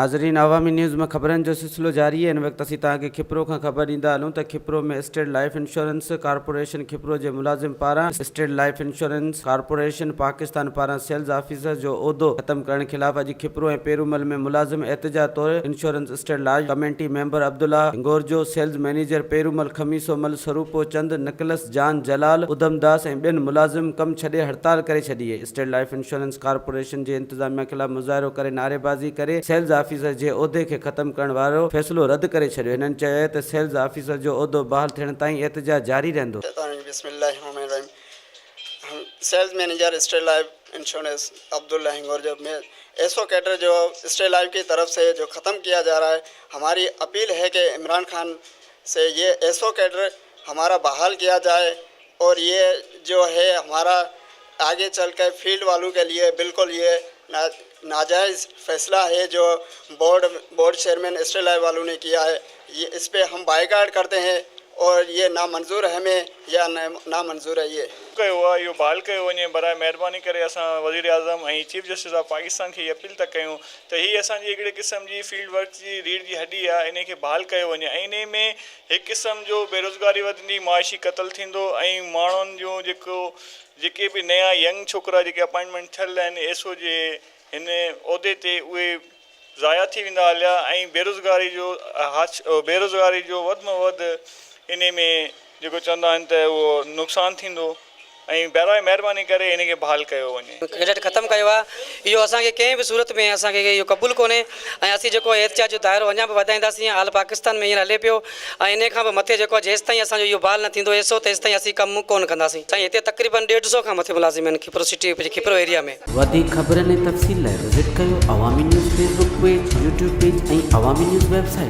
नाज़रीन, अवामी न्यूज़ में ख़बरनि जो सिलसिलो जारी है। इन वक्त असीं तव्हांखे खिपरो खां ख़बर ॾींदा हलूं त खिपरो में स्टेट लाइफ इंश्योरेंस कॉर्पोरेशन खिपरो जे मुलाज़िम पारां state life insurance corporation Pakistan पारां सेल्स ऑफिसर जो उहिदो ख़त्म करण ख़िलाफ़ अॼु खिपरो ऐं पेरूमल में मुलाज़िम एहतजा तौर insurance state life committee member Abdullah Hingorjo, sales manager Perumal Khamisomal, Swarupo Chand, Nicholas John Jalal, उधमदास ऐं ॿियनि मुलाज़िम कमु छॾे हड़ताल करे छॾी आहे। स्टेट लाइफ इंश्योरेंस कॉर्पोरेशन जे इंतज़ामिया ख़िलाफ़ मुज़ाहिरो करे नारेबाज़ी करे सेल्स ऑफिसर जे उहिदे खे ख़त्म करण वारो फ़ैसिलो रद्द करे छॾियो। हिननि चयो आहे त सेल्स ऑफिसर जो उहिदो बहाल थियण ताईं एहतजाज जारी रहंदो। Sales manager state life insurance Abdullah Hingorjo में एसो कैडर जो स्टेट लाइफ की तरफ से जो ख़त्म किया जा रहा है, हमारी अपील है कि इमरान खान से ये एसो कैडर हमारा बहाल किया जाए और ये जो है हमारा आगे चल कर फील्ड वालों के लिए बिल्कुल ये नाजायज़ फ़ैसला है जो बोर्ड चेयरमैन स्टेट लाइफ वालों ने किया है। ये इस पर हम बाइकाट करते हैं और ये नामंजूर है हमें या नामंजूर है। ये यो बहाल कयो वञे बराए महिरबानी करे असां वज़ीर आज़म ऐं चीफ जस्टिस ऑफ पाकिस्तान खे अपील था कयूं त हीअ असांजी हिकिड़े क़िस्म जी फील्ड वर्क जी रीढ़ जी हड्डी आहे, इन खे बहाल कयो वञे ऐं इन में हिकु क़िस्म जो बेरोज़गारी वधंदी, माशी क़तल थींदो ऐं माण्हुनि जो जेके बि नया यंग छोकिरा जेके अपॉइंटमेंट थियल आहिनि एसओ जे हिन उहिदे ते उहे ज़ाया थी वेंदा हलिया ऐं बेरोज़गारी जो वधि में वधि इन में जेको चवंदा आहिनि त उहो नुक़सानु थींदो ऐं बराए महिरबानी करे इन खे बहाल कयो वञे। कैडेट ख़त्म कयो आहे, इहो असांखे कंहिं बि सूरत में असांखे इहो क़बूल कोन्हे ऐं असीं जेको एहतिजाज जो दाइरो अञा बि वधाईंदासीं। हाल पाकिस्तान में हींअर हले पियो ऐं इन खां बि मथे जेको जेसि ताईं असांजो इहो बहाल न थींदो एसो तेसि ताईं असीं कमु कोन कंदासीं। साईं हिते तक़रीबन 150 खां मथे मुलाज़िम आहिनि खिपरो सिटी खिपरो एरिया में। वधीक ख़बरनि ऐं तफ़सील लाइ विज़िट कयो अवामी news Facebook page, YouTube page ऐं अवामी न्यूज़ वेबसाइट।